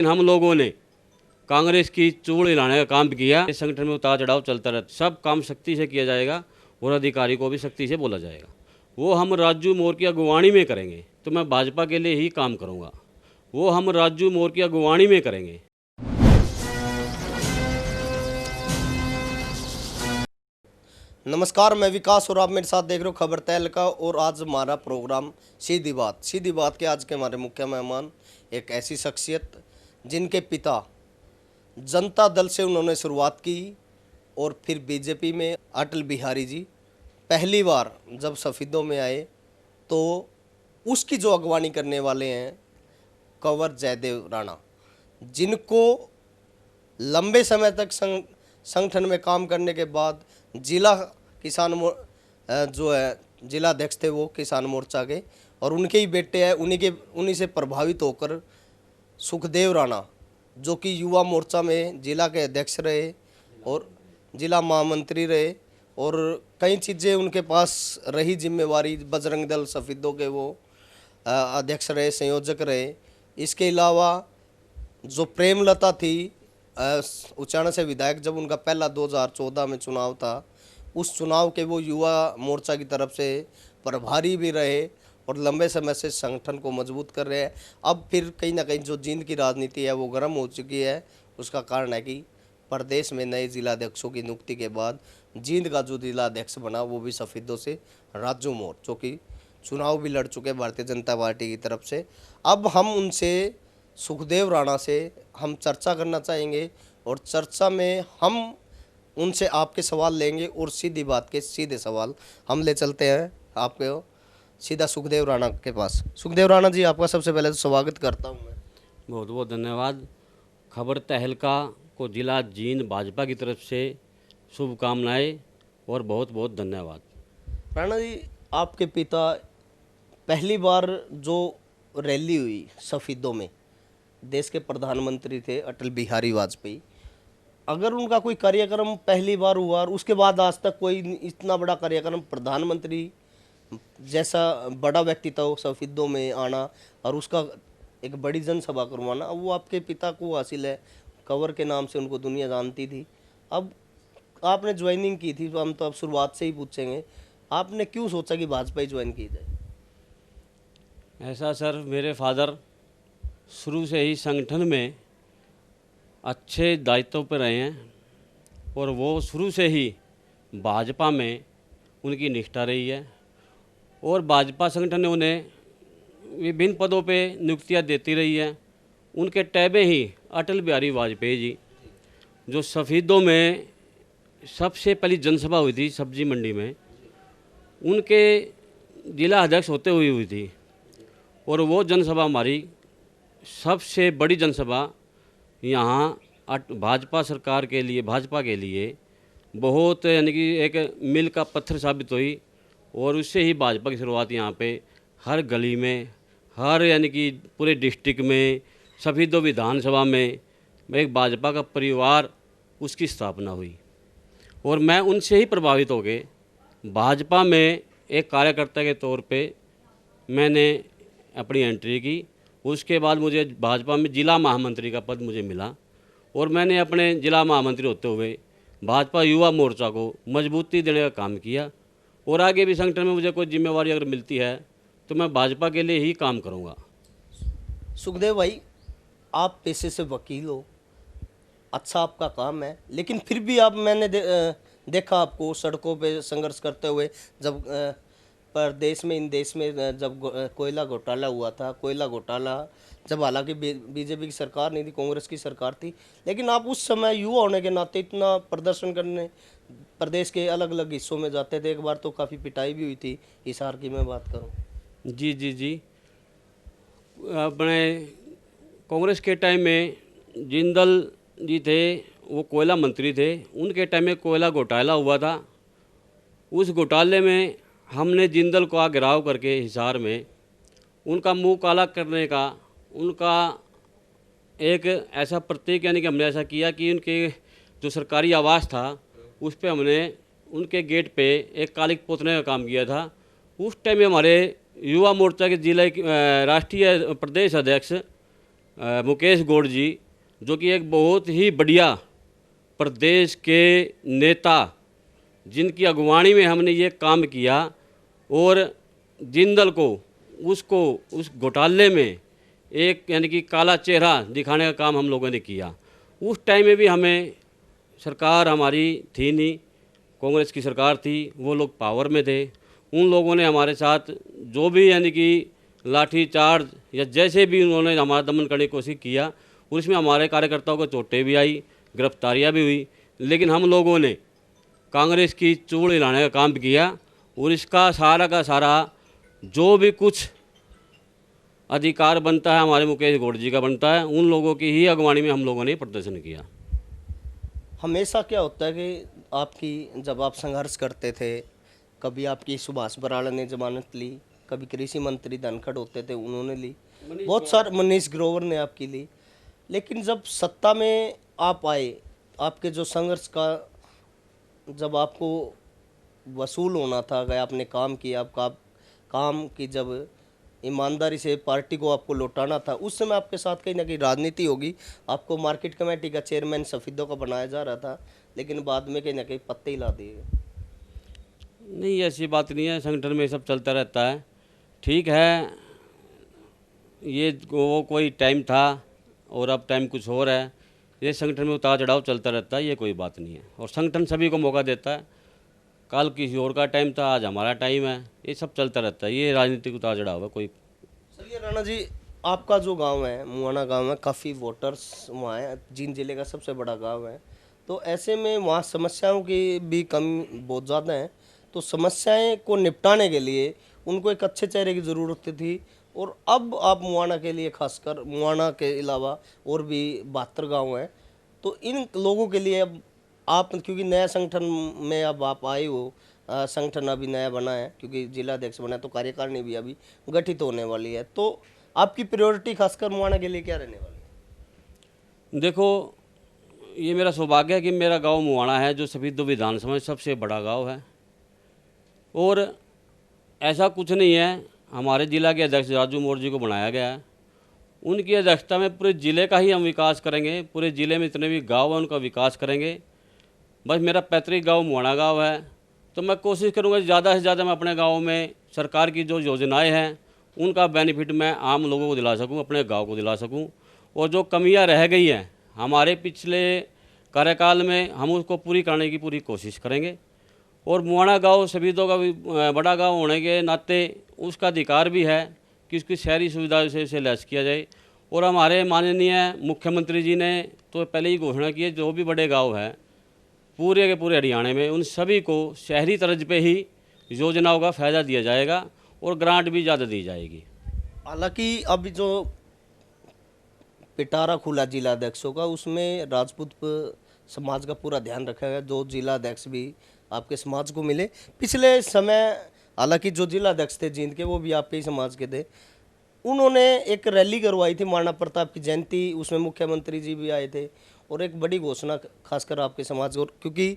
हम लोगों ने कांग्रेस की चूड़ हिलाने का काम किया। इस संगठन में उतार चढ़ाव चलता रहता, सब काम सख्ती से किया जाएगा और अधिकारी को भी सख्ती से बोला जाएगा। वो हम राजू मोर की अगुवानी में करेंगे, तो मैं भाजपा के लिए ही काम करूँगा। वो हम राजू मोर की अगुवानी में करेंगे। नमस्कार, मैं विकास और आप मेरे साथ देख रहे हो खबर तहलका। और आज हमारा प्रोग्राम सीधी बात के आज के हमारे मुख्य मेहमान एक ऐसी शख्सियत जिनके पिता जनता दल से उन्होंने शुरुआत की और फिर बीजेपी में अटल बिहारी जी पहली बार जब सफ़ेदों में आए तो उसकी जो अगवानी करने वाले हैं कंवर जयदेव राणा, जिनको लंबे समय तक संगठन में काम करने के बाद जिला जो है जिला अध्यक्ष थे वो किसान मोर्चा के, और उनके ही बेटे हैं, उन्हीं से प्रभावित होकर सुखदेव राणा जो कि युवा मोर्चा में जिला के अध्यक्ष रहे और जिला महामंत्री रहे, और कई चीज़ें उनके पास रही जिम्मेवारी। बजरंग दल सफ़ेदों के वो अध्यक्ष रहे, संयोजक रहे। इसके अलावा जो प्रेमलता थी उचाना से विधायक, जब उनका पहला 2014 में चुनाव था, उस चुनाव के वो युवा मोर्चा की तरफ से प्रभारी भी रहे और लंबे समय से संगठन को मजबूत कर रहे हैं। अब फिर कहीं ना कहीं जो जींद की राजनीति है वो गर्म हो चुकी है। उसका कारण है कि प्रदेश में नए जिलाध्यक्षों की नियुक्ति के बाद जींद का जो जिलाध्यक्ष बना वो भी सफ़ेदों से राजू मोर, जो कि चुनाव भी लड़ चुके भारतीय जनता पार्टी की तरफ से। अब हम उनसे सुखदेव राणा से हम चर्चा करना चाहेंगे और चर्चा में हम उनसे आपके सवाल लेंगे और सीधी बात के सीधे सवाल हम ले चलते हैं आपके सीधा सुखदेव राणा के पास। सुखदेव राणा जी, आपका सबसे पहले तो स्वागत करता हूं मैं। बहुत बहुत धन्यवाद। खबर तहलका को जिला जींद भाजपा की तरफ से शुभकामनाएं और बहुत बहुत धन्यवाद। राणा जी, आपके पिता पहली बार जो रैली हुई सफ़ेदों में, देश के प्रधानमंत्री थे अटल बिहारी वाजपेयी, अगर उनका कोई कार्यक्रम पहली बार हुआ और उसके बाद आज तक कोई इतना बड़ा कार्यक्रम प्रधानमंत्री जैसा बड़ा व्यक्तित्व सफ़ेदों में आना और उसका एक बड़ी जनसभा करवाना, वो आपके पिता को हासिल है। कंवर के नाम से उनको दुनिया जानती थी। अब आपने ज्वाइनिंग की थी, तो हम तो अब शुरुआत से ही पूछेंगे, आपने क्यों सोचा कि भाजपा ही ज्वाइन की जाए? ऐसा सर, मेरे फादर शुरू से ही संगठन में अच्छे दायित्व पर रहे हैं और वो शुरू से ही भाजपा में उनकी निष्ठा रही है और भाजपा संगठन ने उन्हें विभिन्न पदों पे नियुक्तियां देती रही है। उनके टैबे ही अटल बिहारी वाजपेयी जी, जो सफ़ेदों में सबसे पहली जनसभा हुई थी सब्जी मंडी में, उनके जिला अध्यक्ष होते हुए हुई थी और वो जनसभा हमारी सबसे बड़ी जनसभा यहाँ भाजपा सरकार के लिए, भाजपा के लिए बहुत यानी कि एक मील का पत्थर साबित हुई और उससे ही भाजपा की शुरुआत यहाँ पे हर गली में, हर यानी कि पूरे डिस्ट्रिक्ट में, सफ़ेदों विधानसभा में एक भाजपा का परिवार, उसकी स्थापना हुई और मैं उनसे ही प्रभावित हो गए। भाजपा में एक कार्यकर्ता के तौर पे मैंने अपनी एंट्री की। उसके बाद मुझे भाजपा में जिला महामंत्री का पद मुझे मिला और मैंने अपने जिला महामंत्री होते हुए भाजपा युवा मोर्चा को मजबूती देने का काम किया और आगे भी संगठन में मुझे कोई जिम्मेवारी अगर मिलती है तो मैं भाजपा के लिए ही काम करूंगा। सुखदेव भाई, आप पेशे से वकील हो, अच्छा आपका काम है, लेकिन फिर भी मैंने देखा आपको सड़कों पे संघर्ष करते हुए। जब प्रदेश में, इन देश में जब कोयला घोटाला हुआ था, कोयला घोटाला जब हालांकि बीजेपी की सरकार नहीं थी, कांग्रेस की सरकार थी, लेकिन आप उस समय युवा होने के नाते इतना प्रदर्शन करने प्रदेश के अलग अलग हिस्सों में जाते थे। एक बार तो काफ़ी पिटाई भी हुई थी हिसार की मैं बात करूं। जी जी जी, अपने कांग्रेस के टाइम में जिंदल जी थे, वो कोयला मंत्री थे। उनके टाइम में कोयला घोटाला हुआ था। उस घोटाले में हमने जिंदल को घेराव करके हिसार में उनका मुंह काला करने का उनका एक ऐसा प्रतीक यानी कि हमने ऐसा किया कि उनके जो सरकारी आवास था उस पे हमने उनके गेट पे एक कालिक पोतने का काम किया था। उस टाइम में हमारे युवा मोर्चा के जिले राष्ट्रीय प्रदेश अध्यक्ष मुकेश गौड़ जी, जो कि एक बहुत ही बढ़िया प्रदेश के नेता, जिनकी अगुवानी में हमने ये काम किया और जिंदल को उस घोटाले में एक यानी कि काला चेहरा दिखाने का काम हम लोगों ने किया। उस टाइम में भी हमें सरकार हमारी थी नहीं, कांग्रेस की सरकार थी, वो लोग पावर में थे। उन लोगों ने हमारे साथ जो भी यानी कि लाठी चार्ज या जैसे भी उन्होंने हमारा दमन करने की कोशिश किया, और इसमें हमारे कार्यकर्ताओं को चोटें भी आई, गिरफ्तारियां भी हुई, लेकिन हम लोगों ने कांग्रेस की चूड़ हिलाने का काम किया और इसका सारा का सारा जो भी कुछ अधिकार बनता है हमारे मुकेश गौड़ जी का बनता है। उन लोगों की ही अगवानी में हम लोगों ने प्रदर्शन किया। हमेशा क्या होता है कि आपकी जब आप संघर्ष करते थे, कभी आपकी सुभाष बराड़ ने जमानत ली, कभी कृषि मंत्री धनखड़ होते थे उन्होंने ली, बहुत सारे मनीष ग्रोवर ने आपकी ली, लेकिन जब सत्ता में आप आए, आपके जो संघर्ष का जब आपको वसूल होना था, अगर आपने काम किया, आपका काम की जब ईमानदारी से पार्टी को आपको लौटाना था, उस समय आपके साथ कहीं ना कहीं राजनीति होगी। आपको मार्केट कमेटी का चेयरमैन सफीदों का बनाया जा रहा था, लेकिन बाद में कहीं ना कहीं पत्ते ही ला दिए। नहीं, ऐसी बात नहीं है, संगठन में सब चलता रहता है। ठीक है, ये वो कोई टाइम था और अब टाइम कुछ और है। ये संगठन में उतार चढ़ाव चलता रहता है, ये कोई बात नहीं है। और संगठन सभी को मौका देता है। कल किसी और का टाइम था, आज हमारा टाइम है, ये सब चलता रहता है। ये राजनीतिक उतार चढ़ाव है कोई। चलिए राणा जी, आपका जो गांव है मुआना गांव है, काफ़ी वोटर्स वहाँ है, जींद जिले का सबसे बड़ा गांव है, तो ऐसे में वहाँ समस्याओं की भी कमी बहुत ज़्यादा है। तो समस्याएं को निपटाने के लिए उनको एक अच्छे चेहरे की ज़रूरत थी, और अब आप मुआना के लिए, खासकर मुआना के अलावा और भी 72 गाँव हैं, तो इन लोगों के लिए अब आप, क्योंकि नया संगठन में अब आप आए हो, संगठन अभी नया बना है, क्योंकि जिला अध्यक्ष बना है, तो कार्यकारिणी भी अभी गठित होने वाली है, तो आपकी प्रायोरिटी खासकर मुआना के लिए क्या रहने वाली है? देखो, ये मेरा सौभाग्य है कि मेरा गांव मुआना है, जो सफीदो विधानसभा में सबसे बड़ा गांव है। और ऐसा कुछ नहीं है, हमारे जिला के अध्यक्ष राजू मोर जी को बनाया गया है। उनकी अध्यक्षता में पूरे ज़िले का ही हम विकास करेंगे। पूरे ज़िले में जितने भी गांव हैं उनका विकास करेंगे। बस मेरा पैतृक गांव मुआना गांव है, तो मैं कोशिश करूंगा ज़्यादा से ज़्यादा मैं अपने गांव में सरकार की जो योजनाएं हैं उनका बेनिफिट मैं आम लोगों को दिला सकूं, अपने गांव को दिला सकूं। और जो कमियां रह गई हैं हमारे पिछले कार्यकाल में, हम उसको पूरी करने की पूरी कोशिश करेंगे। और मुआना गांव सफीदों का भी बड़ा गांव होने के नाते उसका अधिकार भी है कि उसकी शहरी सुविधा से इसे लैस किया जाए। और हमारे माननीय मुख्यमंत्री जी ने तो पहले ही घोषणा की है, जो भी बड़े गाँव हैं पूरे के पूरे हरियाणा में, उन सभी को शहरी तर्ज पे ही योजनाओं का फ़ायदा दिया जाएगा और ग्रांट भी ज़्यादा दी जाएगी। हालांकि अभी जो पिटारा खुला जिला अध्यक्षों का, उसमें राजपूत समाज का पूरा ध्यान रखा गया, जो जिला अध्यक्ष भी आपके समाज को मिले। पिछले समय हालांकि जो जिला अध्यक्ष थे जींद के, वो भी आपके ही समाज के थे, उन्होंने एक रैली करवाई थी महाराणा प्रताप की जयंती, उसमें मुख्यमंत्री जी भी आए थे, और एक बड़ी घोषणा खासकर आपके समाज को, क्योंकि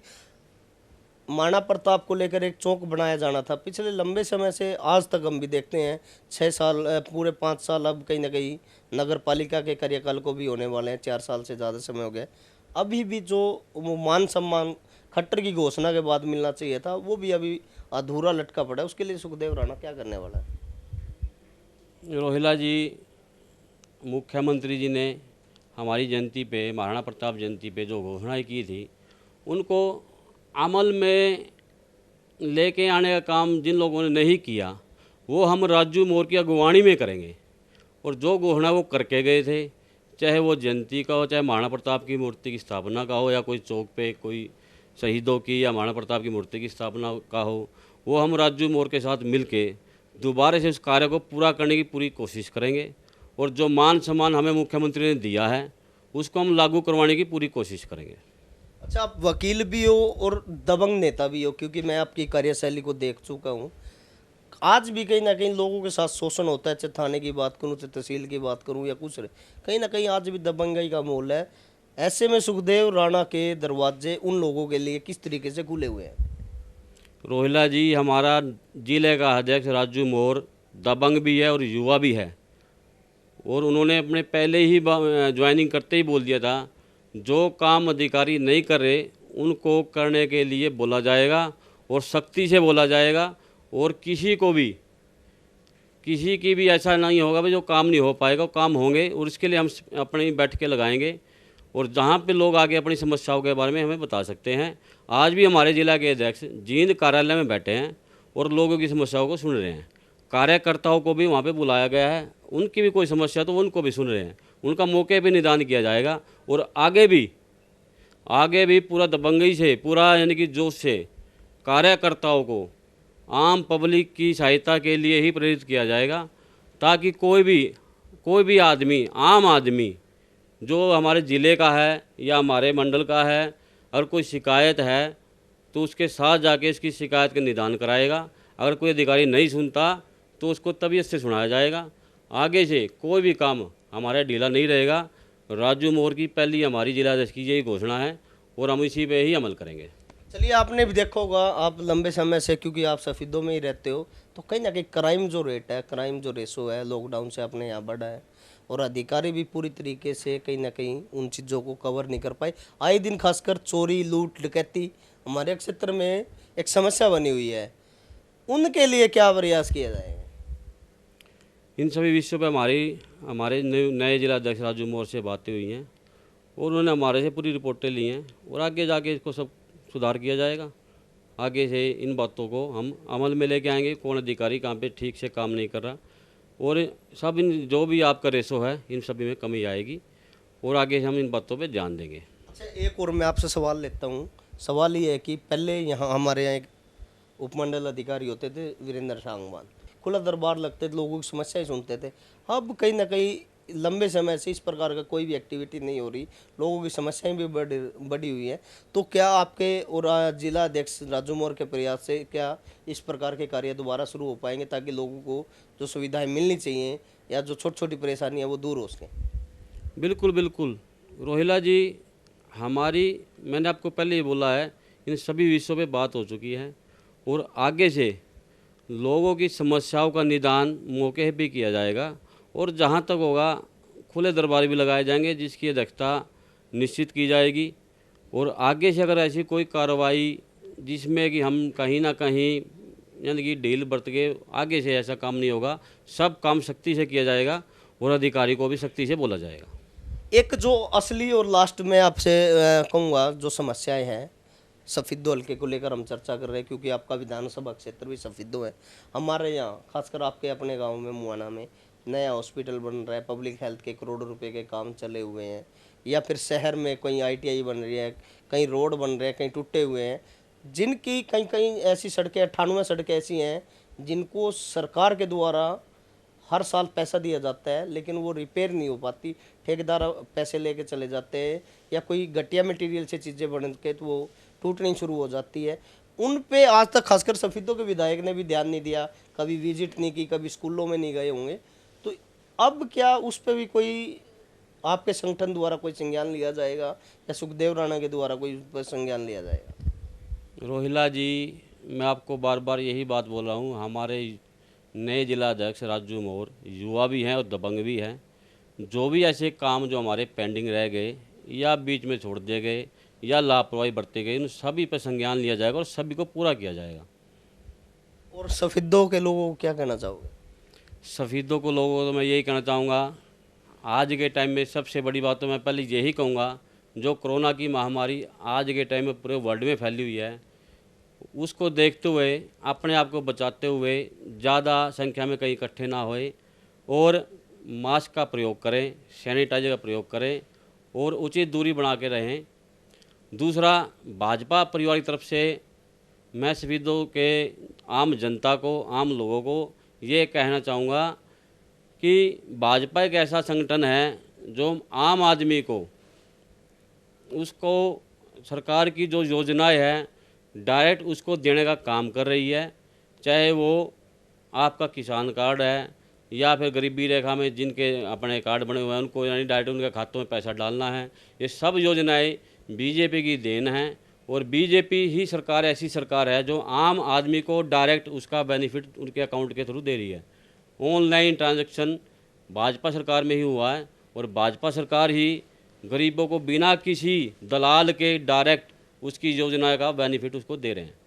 महाराणा प्रताप को लेकर एक चौक बनाया जाना था। पिछले लंबे समय से आज तक हम भी देखते हैं, 6 साल पूरे 5 साल अब कहीं ना कहीं नगर पालिका के कार्यकाल को भी होने वाले हैं, 4 साल से ज़्यादा समय हो गया। अभी भी जो वो मान सम्मान खट्टर की घोषणा के बाद मिलना चाहिए था, वो भी अभी अधूरा लटका पड़ा है। उसके लिए सुखदेव राणा क्या करने वाला है? रोहिला जी, मुख्यमंत्री जी ने हमारी जयंती पे, महाराणा प्रताप जयंती पे जो घोषणाएं की थी, उनको अमल में लेके आने का काम जिन लोगों ने नहीं किया, वो हम राजू मोर की अगुवानी में करेंगे। और जो घोषणा वो करके गए थे, चाहे वो जयंती का हो, चाहे महाराणा प्रताप की मूर्ति की स्थापना का हो, या कोई चौक पे कोई शहीदों की या महाराणा प्रताप की मूर्ति की स्थापना का हो, वो हम राजू मोर के साथ मिल के दोबारा से उस कार्य को पूरा करने की पूरी कोशिश करेंगे। और जो मान सम्मान हमें मुख्यमंत्री ने दिया है उसको हम लागू करवाने की पूरी कोशिश करेंगे। अच्छा, आप वकील भी हो और दबंग नेता भी हो, क्योंकि मैं आपकी कार्यशैली को देख चुका हूँ। आज भी कहीं ना कहीं लोगों के साथ शोषण होता है, चाहे थाने की बात करूँ, चाहे तहसील की बात करूँ, या कुछ कहीं ना कहीं आज भी दबंगाई का माहौल है। ऐसे में सुखदेव राणा के दरवाजे उन लोगों के लिए किस तरीके से खुले हुए हैं? रोहिला जी, हमारा जिले का अध्यक्ष राजू मोर दबंग भी है और युवा भी है। और उन्होंने अपने पहले ही ज्वाइनिंग करते ही बोल दिया था, जो काम अधिकारी नहीं कर रहे उनको करने के लिए बोला जाएगा और सख्ती से बोला जाएगा। और किसी की भी ऐसा नहीं होगा भाई जो काम नहीं हो पाएगा, काम होंगे और इसके लिए हम अपनी बैठ के लगाएंगे। और जहाँ पे लोग आके अपनी समस्याओं के बारे में हमें बता सकते हैं। आज भी हमारे जिला के अध्यक्ष जींद कार्यालय में बैठे हैं और लोगों की समस्याओं को सुन रहे हैं। कार्यकर्ताओं को भी वहाँ पे बुलाया गया है, उनकी भी कोई समस्या तो उनको भी सुन रहे हैं, उनका मौके पे निदान किया जाएगा। और आगे भी पूरा दबंगई से, पूरा यानी कि जोश से कार्यकर्ताओं को आम पब्लिक की सहायता के लिए ही प्रेरित किया जाएगा, ताकि कोई भी आदमी, आम आदमी जो हमारे ज़िले का है या हमारे मंडल का है, अगर कोई शिकायत है तो उसके साथ जाके इसकी शिकायत का निदान कराएगा। अगर कोई अधिकारी नहीं सुनता तो उसको तबीयत से सुनाया जाएगा। आगे से कोई भी काम हमारा ढीला नहीं रहेगा। राजू मोहर की पहली हमारी जिलाध्यक्ष की यही घोषणा है और हम इसी पे ही अमल करेंगे। चलिए, आपने भी देखा होगा, आप लंबे समय से, क्योंकि आप सफीदों में ही रहते हो, तो कहीं ना कहीं क्राइम जो रेट है, क्राइम जो रेशो है, लॉकडाउन से अपने यहाँ बढ़ा है और अधिकारी भी पूरी तरीके से कहीं ना कहीं उन चीज़ों को कवर नहीं कर पाए। आए दिन खासकर चोरी, लूट, डकैती हमारे क्षेत्र में एक समस्या बनी हुई है। उनके लिए क्या प्रयास किया जाएगा? इन सभी विषयों पर हमारे नए जिलाध्यक्ष राजू मोहर से बातें हुई हैं और उन्होंने हमारे से पूरी रिपोर्टें ली हैं और आगे जाके इसको सब सुधार किया जाएगा। आगे से इन बातों को हम अमल में लेके आएंगे, कौन अधिकारी कहाँ पे ठीक से काम नहीं कर रहा, और सब इन जो भी आपका रेशो है इन सभी में कमी आएगी और आगे से हम इन बातों पे ध्यान देंगे। अच्छा, एक और मैं आपसे सवाल लेता हूँ। सवाल ये है कि पहले यहाँ हमारे यहाँ एक उपमंडल अधिकारी होते थे, वीरेंद्र सांगवान, खुला दरबार लगते थे, लोगों की समस्याएं सुनते थे। अब कहीं ना कहीं लंबे समय से इस प्रकार का कोई भी एक्टिविटी नहीं हो रही, लोगों की समस्याएं भी बढ़ी हुई हैं। तो क्या आपके और जिला अध्यक्ष राजू मोहर के प्रयास से क्या इस प्रकार के कार्य दोबारा शुरू हो पाएंगे, ताकि लोगों को जो सुविधाएं मिलनी चाहिए या जो छोटी छोटी परेशानी है वो दूर हो सकें? बिल्कुल रोहिला जी, मैंने आपको पहले ही बोला है, इन सभी विषयों पे बात हो चुकी है और आगे से लोगों की समस्याओं का निदान मौके पे किया जाएगा और जहाँ तक होगा खुले दरबार भी लगाए जाएंगे जिसकी अध्यक्षता निश्चित की जाएगी। और आगे से अगर ऐसी कोई कार्रवाई जिसमें कि हम कहीं ना कहीं यानी कि ढील बरत के, आगे से ऐसा काम नहीं होगा, सब काम सख्ती से किया जाएगा और अधिकारी को भी सख्ती से बोला जाएगा। एक जो असली और लास्ट में आपसे कहूँगा, जो समस्याएं हैं सफीदो हल्के को लेकर हम चर्चा कर रहे हैं, क्योंकि आपका विधानसभा क्षेत्र भी सफीदो है। हमारे यहाँ खासकर आपके अपने गांव में, मुआना में नया हॉस्पिटल बन रहा है, पब्लिक हेल्थ के करोड़ों रुपए के काम चले हुए हैं, या फिर शहर में कहीं ITI बन रही है, कहीं रोड बन रहे हैं, कहीं टूटे हुए हैं, जिनकी कहीं कहीं ऐसी सड़कें, 98 सड़कें ऐसी हैं जिनको सरकार के द्वारा हर साल पैसा दिया जाता है, लेकिन वो रिपेयर नहीं हो पाती। ठेकेदार पैसे लेके चले जाते हैं या कोई घटिया मटेरियल से चीज़ें बन के तो वो टूटनी शुरू हो जाती है। उन पे आज तक खासकर सफीदों के विधायक ने भी ध्यान नहीं दिया, कभी विजिट नहीं की, कभी स्कूलों में नहीं गए होंगे। तो अब क्या उस पर भी कोई आपके संगठन द्वारा कोई संज्ञान लिया जाएगा या सुखदेव राणा के द्वारा कोई संज्ञान लिया जाएगा? रोहिला जी, मैं आपको बार बार यही बात बोल रहा हूँ, हमारे नए जिला अध्यक्ष राजू मोहर युवा भी हैं और दबंग भी हैं। जो भी ऐसे काम जो हमारे पेंडिंग रह गए या बीच में छोड़ दिए गए या लापरवाही बरते गए, उन सभी पर संज्ञान लिया जाएगा और सभी को पूरा किया जाएगा। और सफीदों के लोगों को क्या कहना चाहोगे? सफीदों को लोगों को तो मैं यही कहना चाहूँगा, आज के टाइम में सबसे बड़ी बात तो मैं पहले यही कहूँगा, जो कोरोना की महामारी आज के टाइम में पूरे वर्ल्ड में फैली हुई है, उसको देखते हुए अपने आप को बचाते हुए ज़्यादा संख्या में कहीं इकट्ठे ना होए और मास्क का प्रयोग करें, सैनिटाइजर का प्रयोग करें और उचित दूरी बना के रहें। दूसरा, भाजपा परिवार की तरफ से मैं सफीदों के आम जनता को, आम लोगों को ये कहना चाहूँगा कि भाजपा एक ऐसा संगठन है जो आम आदमी को, उसको सरकार की जो योजनाएं हैं डायरेक्ट उसको देने का काम कर रही है। चाहे वो आपका किसान कार्ड है या फिर गरीबी रेखा में जिनके अपने कार्ड बने हुए हैं उनको यानी डायरेक्ट उनके खातों में पैसा डालना है, ये सब योजनाएं बीजेपी की देन हैं। और बीजेपी ही सरकार ऐसी सरकार है जो आम आदमी को डायरेक्ट उसका बेनिफिट उनके अकाउंट के थ्रू दे रही है। ऑनलाइन ट्रांजैक्शन भाजपा सरकार में ही हुआ है, और भाजपा सरकार ही गरीबों को बिना किसी दलाल के डायरेक्ट उसकी योजना का बेनिफिट उसको दे रहे हैं।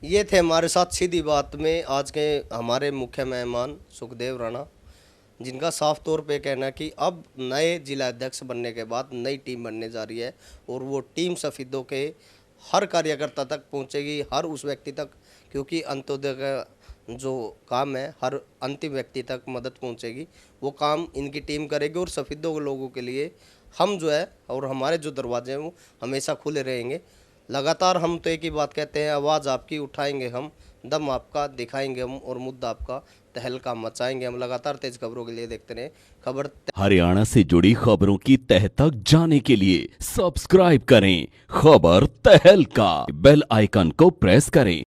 ये थे हमारे साथ सीधी बात में आज के हमारे मुख्य मेहमान सुखदेव राणा, जिनका साफ तौर पे कहना कि अब नए जिला अध्यक्ष बनने के बाद नई टीम बनने जा रही है, और वो टीम सफेदों के हर कार्यकर्ता तक पहुंचेगी, हर उस व्यक्ति तक, क्योंकि अंत्योदय का जो काम है हर अंतिम व्यक्ति तक मदद पहुंचेगी। वो काम इनकी टीम करेगी, और सफेदों के लोगों के लिए हम जो है और हमारे जो दरवाजे हैं वो हमेशा खुले रहेंगे। लगातार हम तो एक ही बात कहते हैं, आवाज़ आपकी उठाएंगे हम, दम आपका दिखाएंगे हम, और मुद्दा आपका तहलका मचाएंगे हम। लगातार तेज खबरों के लिए देखते रहें खबर। हरियाणा से जुड़ी खबरों की तह तक जाने के लिए सब्सक्राइब करें खबर तहलका, बेल आइकन को प्रेस करें।